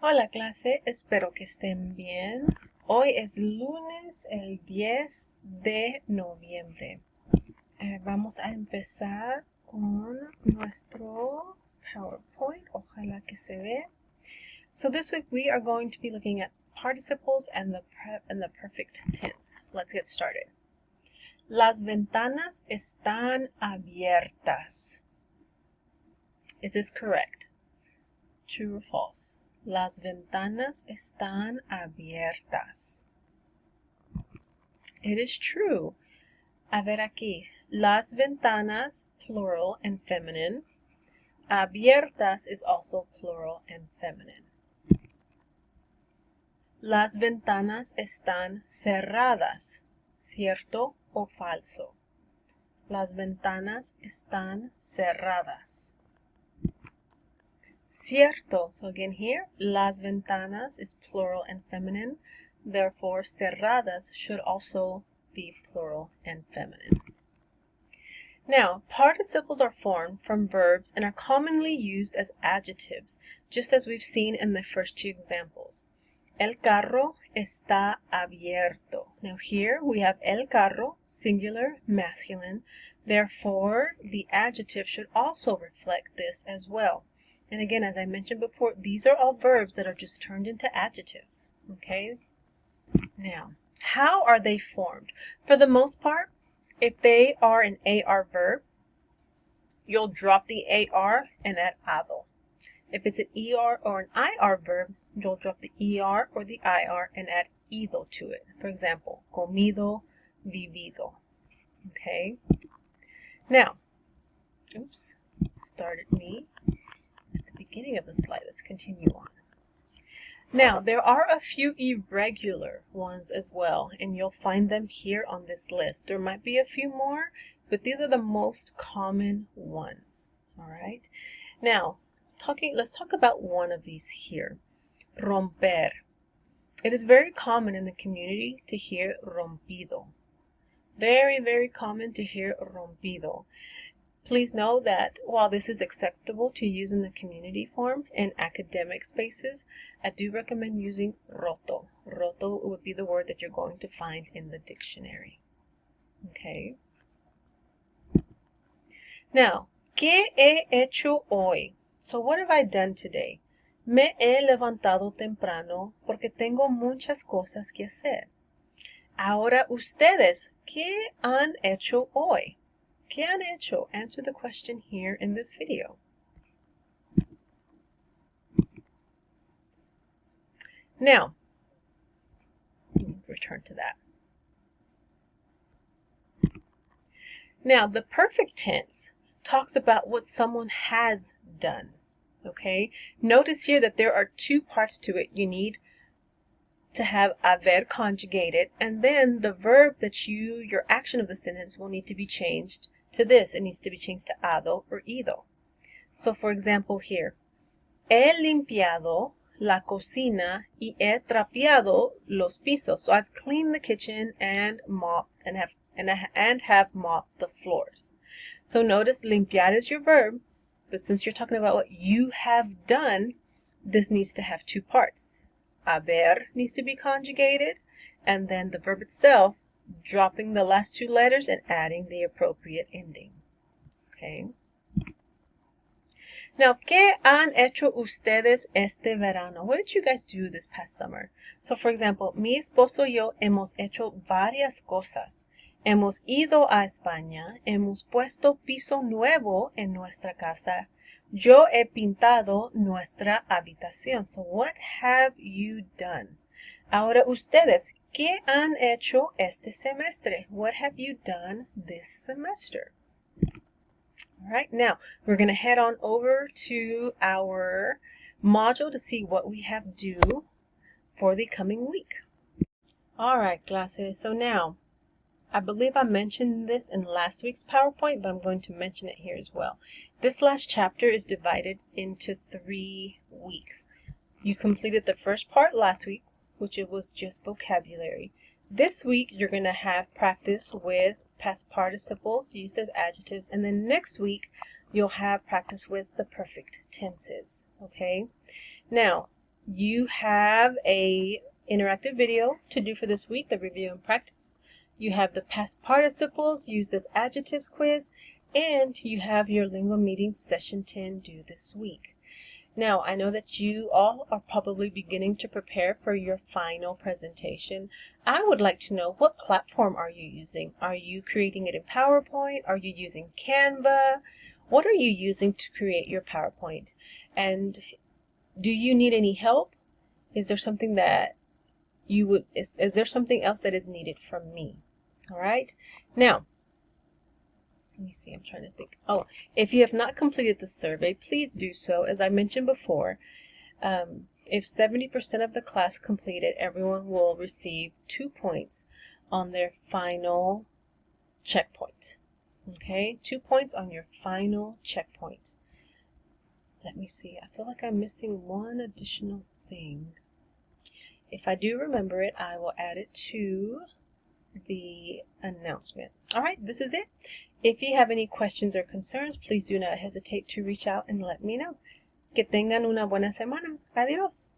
Hola clase, espero que estén bien. Hoy es lunes, el 10 de noviembre. Vamos a empezar con nuestro PowerPoint. Ojalá que se ve. So this week we are going to be looking at participles and the perfect tense. Let's get started. Las ventanas están abiertas. Is this correct? True or false? Las ventanas están abiertas. It is true. A ver aquí. Las ventanas, plural and feminine. Abiertas is also plural and feminine. Las ventanas están cerradas. ¿Cierto o falso? Las ventanas están cerradas. Cierto. So again here, las ventanas is plural and feminine. Therefore, cerradas should also be plural and feminine. Now, participles are formed from verbs and are commonly used as adjectives, just as we've seen in the first two examples. El carro está abierto. Now here we have el carro, singular, masculine. Therefore, the adjective should also reflect this as well. And again, as I mentioned before, these are all verbs that are just turned into adjectives, okay? Now, how are they formed? For the most part, if they are an AR verb, you'll drop the AR and add ado. If it's an ER or an IR verb, you'll drop the ER or the IR and add ido to it. For example, comido, vivido, okay? Now, oops, started me beginning of the slide. Let's continue on. Now, there are a few irregular ones as well, and you'll find them here on this list. There might be a few more, but these are the most common ones. All right. Now, let's talk about one of these here. Romper. It is very common in the community to hear rompido. Very, very common to hear rompido. Please know that while this is acceptable to use in the community form in academic spaces, I do recommend using roto. Roto would be the word that you're going to find in the dictionary. Okay. Now, ¿qué he hecho hoy? So what have I done today? Me he levantado temprano porque tengo muchas cosas que hacer. Ahora ustedes, ¿qué han hecho hoy? ¿Qué han hecho? Answer the question here in this video. Now, return to that. Now, the perfect tense talks about what someone has done. Okay? Notice here that there are two parts to it. You need to have haber conjugated, and then the verb that your action of the sentence will need to be changed to this. It needs to be changed to ado or ido. So for example here, he limpiado la cocina y he trapeado los pisos. So I've cleaned the kitchen and mopped and have mopped the floors. So notice limpiar is your verb, but since you're talking about what you have done, this needs to have two parts. Haber needs to be conjugated, and then the verb itself, dropping the last two letters and adding the appropriate ending. Okay. Now, ¿qué han hecho ustedes este verano? What did you guys do this past summer? So, for example, mi esposo y yo hemos hecho varias cosas. Hemos ido a España, hemos puesto piso nuevo en nuestra casa. Yo he pintado nuestra habitación. So, what have you done? Ahora ustedes, ¿qué han hecho este semestre? What have you done this semester? All right, now we're going to head on over to our module to see what we have due for the coming week. All right, clases. So now, I believe I mentioned this in last week's PowerPoint, but I'm going to mention it here as well. This last chapter is divided into 3 weeks. You completed the first part last week, which it was just vocabulary. This week, you're going to have practice with past participles used as adjectives, and then next week, you'll have practice with the perfect tenses, okay? Now, you have a interactive video to do for this week, the review and practice. You have the past participles used as adjectives quiz, and you have your Lingua Meeting Session 10 due this week. Now, I know that you all are probably beginning to prepare for your final presentation. I would like to know, what platform are you using? Are you creating it in PowerPoint? Are you using Canva? What are you using to create your PowerPoint? And do you need any help? Is there something that is there something else that is needed from me? All right. Now, let me see, I'm trying to think. Oh, if you have not completed the survey, please do so. As I mentioned before, if 70% of the class completed, everyone will receive 2 points on their final checkpoint. Okay, 2 points on your final checkpoint. Let me see, I feel like I'm missing one additional thing. If I do remember it, I will add it to the announcement. All right, this is it. If you have any questions or concerns, please do not hesitate to reach out and let me know. Que tengan una buena semana. Adiós.